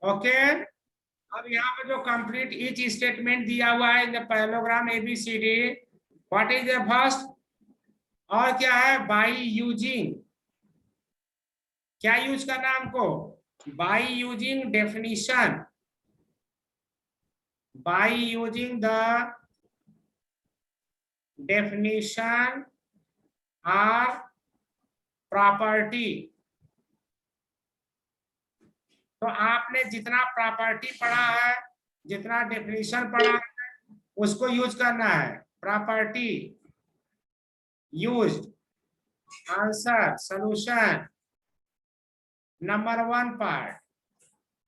Okay, अब यहाँ पे जो कंप्लीट ईच स्टेटमेंट दिया हुआ है in the parallelogram ABCD, what is the first, और क्या है, बाई यूजिंग, क्या यूज करना है हमको, by using definition, by using the definition और प्रॉपर्टी। तो आपने जितना प्रॉपर्टी पढ़ा है, जितना डेफिनेशन पढ़ा है, उसको यूज करना है। Property used, answer, solution, number 1 part.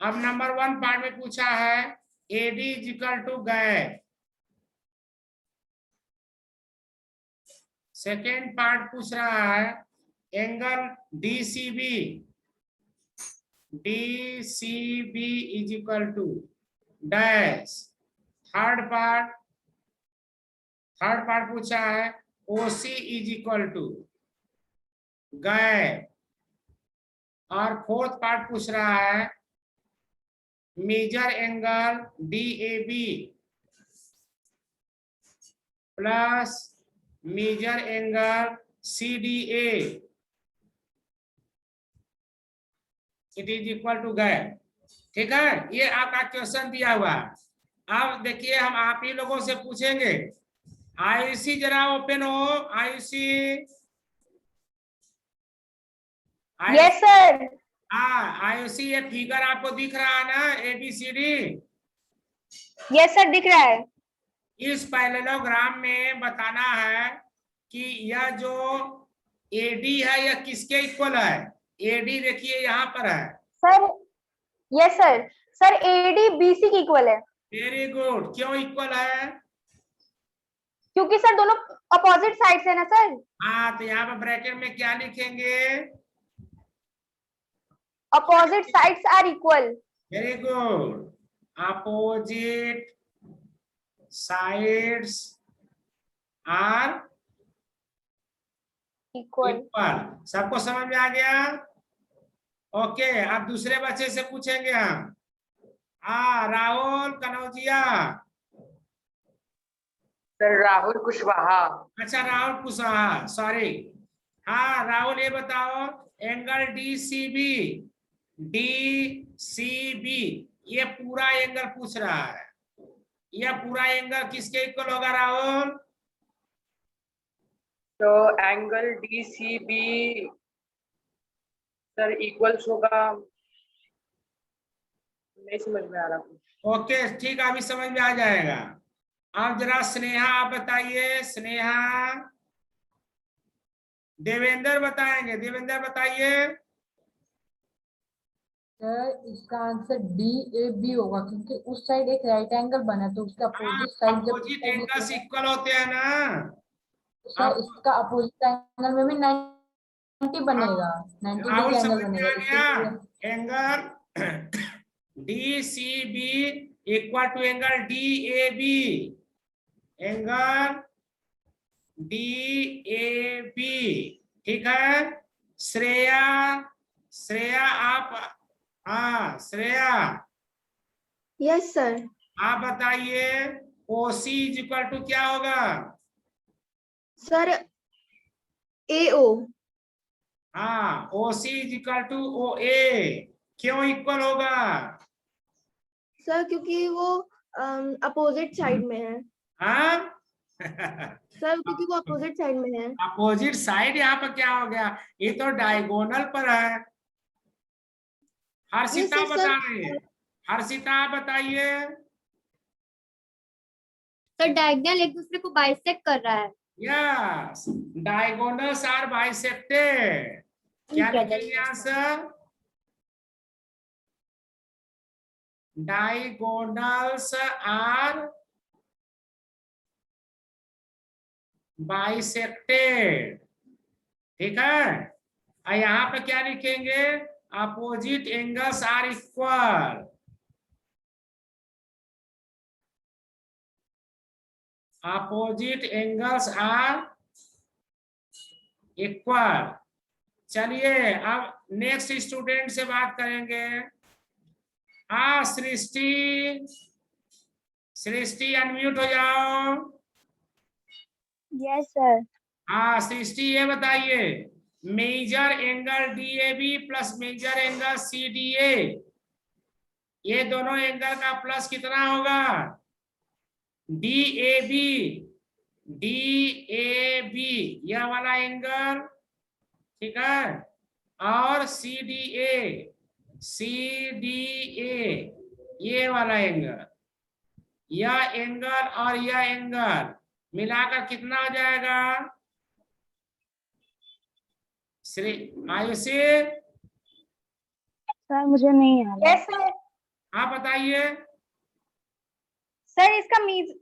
अब नंबर 1 पार्ट में पूछा है AD इज इक्वल टू गए। सेकेंड पार्ट पूछ रहा है angle DCB is equal to dash. Third part पूछा है OC इज इक्वल टू गए। और फोर्थ पार्ट पूछ रहा है measure angle DAB plus measure angle CDA it is equal to गए। ठीक है, ये आपका क्वेश्चन दिया हुआ है। अब देखिए हम आप ही लोगों से पूछेंगे, आईसी जरा ओपन हो, आईसी। Yes sir. हाँ आईसी, ये फिगर आपको दिख रहा है ना ABCD? यस सर दिख रहा है। इस पैरेललोग्राम में बताना है कि यह जो AD है यह किसके इक्वल है। AD देखिए यहाँ पर है sir. Yes sir. Sir AD BC की इक्वल है। वेरी गुड, क्यों इक्वल है? क्योंकि सर दोनों अपोजिट साइड्स है ना सर। हाँ, तो यहाँ पर ब्रैकेट में क्या लिखेंगे? Opposite sides are equal. Very good, opposite sides are equal. सबको समझ में आ गया? ओके, अब दूसरे बच्चे से पूछेंगे हम। हाँ राहुल कनौजिया। सर राहुल कुशवाहा। अच्छा राहुल कुशवाहा, सॉरी। हाँ राहुल, ये बताओ एंगल DCB ये पूरा एंगल पूछ रहा है, यह पूरा एंगल किसके इक्वल होगा राहुल? तो एंगल DCB सर इक्वल्स होगा, नहीं समझ में आ रहा। ओके ठीक है, अभी समझ में आ जाएगा। अब जरा स्नेहा आप बताइए, स्नेहा। देवेंद्र बताएंगे, देवेंद्र बताइए। सर इसका आंसर DAB होगा, क्योंकि उस साइड एक राइट एंगल बना है, तो उसका अपोजिट साइड जब अपोजिट एंगल्स इक्वल होते हैं ना। सर इसका अपोजिट एंगल में भी 90 बनेगा, 90 राहुल डिग्री समझ एंगल में आ बनेगा। गया? Angle DCB equal to angle DAB, angle DAB। ठीक है, श्रेया, श्रेया आप, हाँ श्रेया यस सर। आप बताइए OC इज इक्वल टू क्या होगा? Sir AO। हाँ OC is equal to OA, क्यों इक्वल होगा? सर क्योंकि वो अपोजिट साइड में है। हाँ सर क्योंकि वो अपोजिट साइड में है। अपोजिट साइड यहाँ पर क्या हो गया, ये तो डायगोनल पर है। हर्षिता Yes, sir, बता sir. रही है, हर्षिता आप बताइए। सर डायगोनल एक दूसरे को बाइसेक्ट कर रहा है। Yes, diagonals are bisected. क्या लिखेंगे आंसर? Diagonals are bisected. ठीक है, और यहाँ पे क्या लिखेंगे? Opposite angles are equal. Opposite angles are equal. चलिए अब नेक्स्ट स्टूडेंट से बात करेंगे। हाँ सृष्टि, सृष्टि अनम्यूट हो जाओ। Yes sir. हाँ सृष्टि ये बताइए, measure angle DAB plus measure angle CDA, ये दोनों एंगल का प्लस कितना होगा? DAB, DAB यह वाला एंगल, ठीक है, और CDA, CDA ये वाला एंगल, यह एंगल और यह एंगल मिलाकर कितना हो जाएगा? श्री आयुषी, सर मुझे नहीं आ रहा। Yes sir. आप बताइए। सर इसका मीज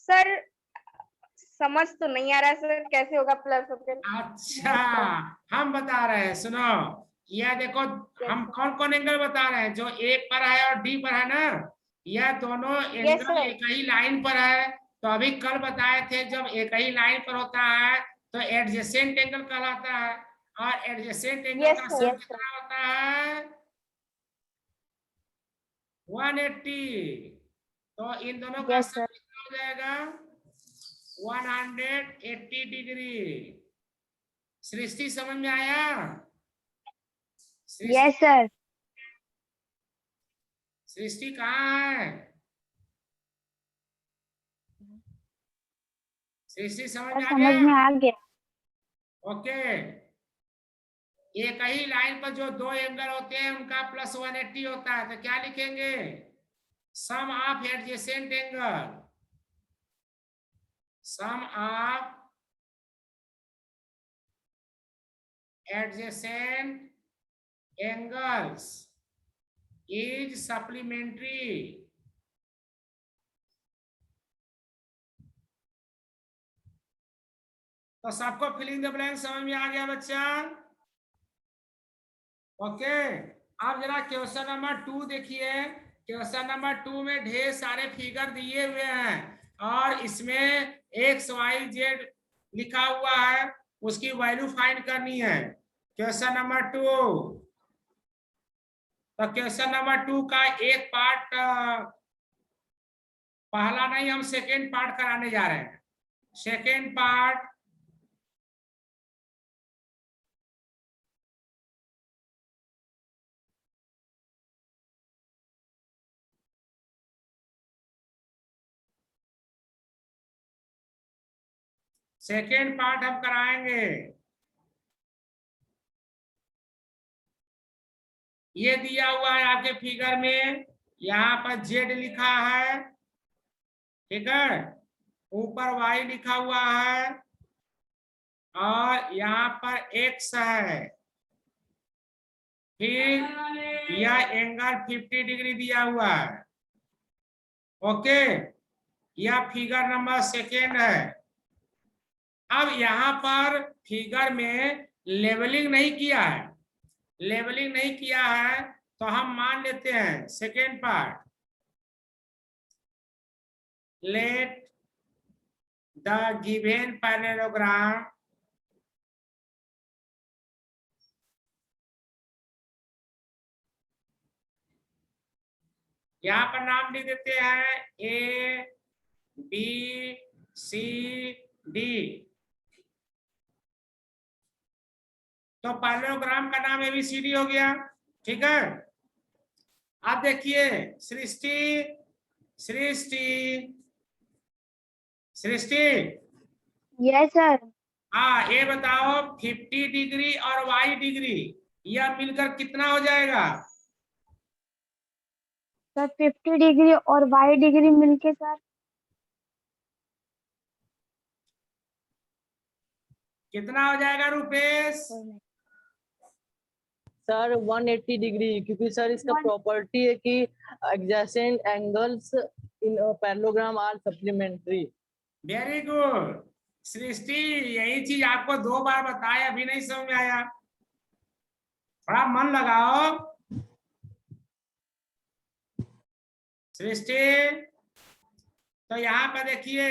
सर समझ तो नहीं आ रहा है सर, कैसे होगा प्लस होकर? अच्छा हम बता रहे हैं, सुनो, यह देखो, हम कौन कौन एंगल बता रहे हैं, जो A पर है और D पर है ना, यह दोनों एंगल sir. एक ही लाइन पर है। तो अभी कल बताए थे, जब एक ही लाइन पर होता है तो एडजेसेंट एंगल कहलाता है, और एडजेसेंट एंगल Yes, का sir. सम Yes, कितना होता है? 180। तो इन दोनों का Yes, सम sir. कितना हो जाएगा? 180 डिग्री। सृष्टि समझ में आया? सृष्टि, यस सर। सृष्टि कहाँ है? सृष्टि समझ में आ समझ गया? में आ गया। ओके, एक ही लाइन पर जो दो एंगल होते हैं उनका प्लस 180 होता है, तो क्या लिखेंगे? Sum of adjacent angle, sum of adjacent angles is supplementary. तो सबको फिलिंग द ब्लैंक समझ में आ गया बच्चा? ओके, अब जरा क्वेश्चन नंबर 2 देखिए। क्वेश्चन नंबर 2 में ढेर सारे फिगर दिए हुए हैं और इसमें XYZ लिखा हुआ है, उसकी वैल्यू फाइंड करनी है। क्वेश्चन नंबर 2, तो क्वेश्चन नंबर 2 का एक पार्ट, पहला नहीं, हम सेकेंड पार्ट कराने जा रहे हैं। सेकेंड पार्ट, सेकेंड पार्ट हम कराएंगे। ये दिया हुआ है आपके फिगर में, यहाँ पर Z लिखा है, ठीक है, ऊपर Y लिखा हुआ है, और यहाँ पर X है, फिर यह एंगल 50 डिग्री दिया हुआ है। ओके, यह फिगर नंबर सेकेंड है। अब यहाँ पर फिगर में लेवलिंग नहीं किया है, लेवलिंग नहीं किया है, तो हम मान लेते हैं second part, let the given parallelogram यहाँ पर नाम लिख देते हैं A B C D। तो पैरेललोग्राम का नाम ABCD हो गया, ठीक है। अब देखिए सृष्टि, सृष्टि, सृष्टि, यस सर। हाँ ये बताओ, 50 डिग्री और Y डिग्री यह मिलकर कितना हो जाएगा? सर 50 डिग्री और Y डिग्री मिलके सर कितना हो जाएगा रुपेश? सर 180 डिग्री, क्योंकि सर इसका प्रॉपर्टी है कि adjacent angles in parallelogram are supplementary. Very good Srishti, यही चीज आपको 2 बार बताया, अभी नहीं समझ में आया? थोड़ा मन लगाओ सृष्टि। तो यहाँ पर देखिए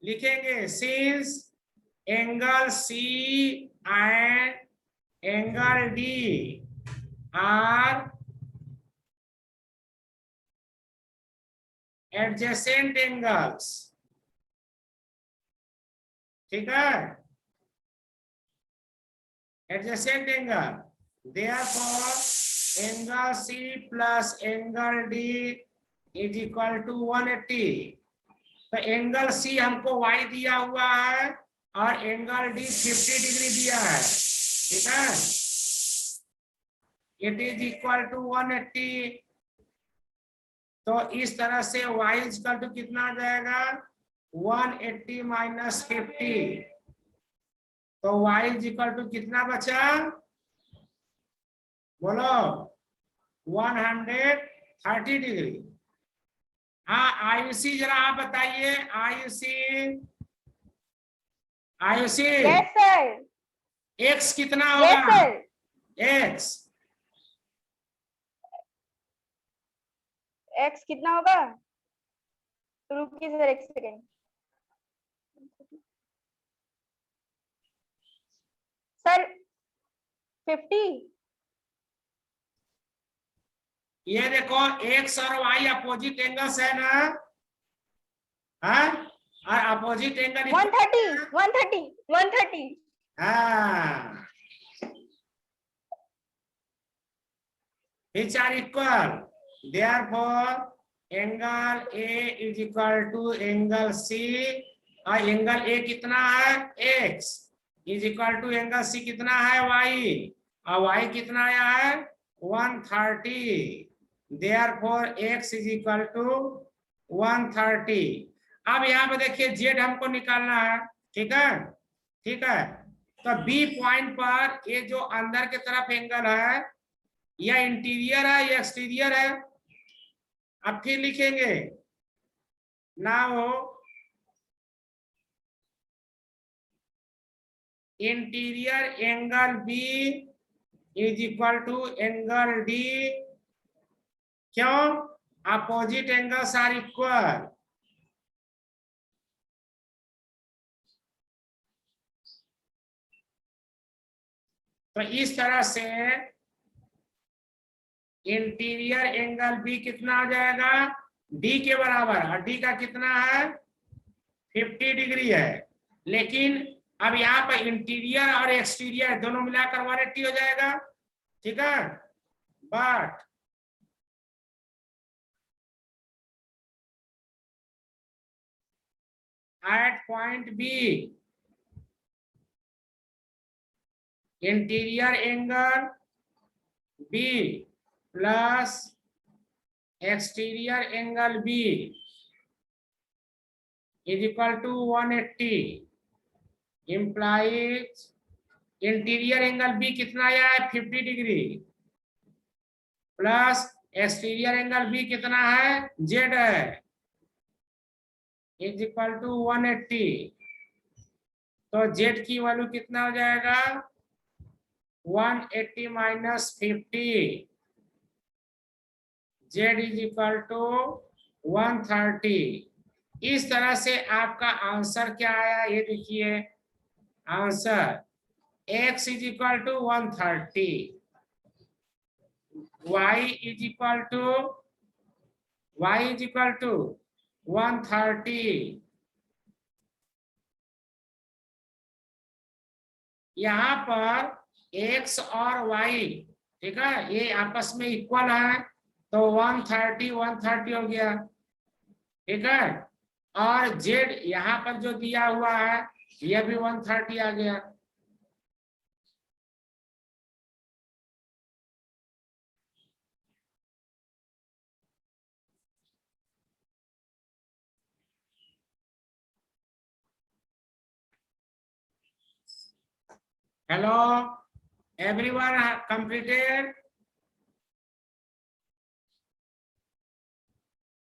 लिखेंगे, since angle C and angle D are adjacent angles, ठीक है, adjacent angle, therefore angle C plus angle D is equal to 180। तो एंगल C हमको Y दिया हुआ है और एंगल D 50 डिग्री दिया है, ठीक है, इट इज इक्वल टू 180। तो इस तरह से y इज इक्वल टू कितना आ जाएगा 180 माइनस 50, तो y इज इक्वल टू कितना बचा, बोलो 130 डिग्री। हाँ आयुषी जरा आप बताइए, Ayushi, Ayushi yes sir, x कितना यस होगा, सर, x x कितना होगा, रुकिए सर एक सेकेंड, सर 50, ये देखो x और y अपोजिट एंगल्स है ना, हाँ, और अपोजिट एंगल 130, 130, 130, हाँ, which are equal, therefore angle A is equal to angle C, और एंगल A कितना है x is equal to angle C कितना है y, और y कितना आया है 130, therefore x is equal to 130। अब यहाँ पे देखिए z हमको निकालना है, ठीक है, ठीक है, तो B पॉइंट पर ये जो अंदर के तरफ एंगल है, या इंटीरियर है या एक्सटीरियर है, अब फिर लिखेंगे now interior angle B is equal to angle D, क्यों, अपोजिट एंगल्स आर इक्वल, तो इस तरह से इंटीरियर एंगल B कितना आ जाएगा D के बराबर, और D का कितना है 50 डिग्री है, लेकिन अब यहाँ पर इंटीरियर और एक्सटीरियर दोनों मिलाकर 180 हो जाएगा, ठीक है, but at point B interior angle B plus exterior angle B is equal to 180, implies interior angle B कितना आया है 50 degree, plus exterior angle B कितना है Z है, इज इक्वल टू 180, तो Z की वैल्यू कितना हो जाएगा 180 minus 50, Z is equal to 130। इस तरह से आपका आंसर क्या आया ये देखिए, answer x is equal to 130, y is equal to 130। यहाँ पर x और y, ठीक है, ये आपस में इक्वल है, तो 130 130 हो गया, ठीक है, और z यहाँ पर जो दिया हुआ है यह भी 130 आ गया। Hello, everyone completed?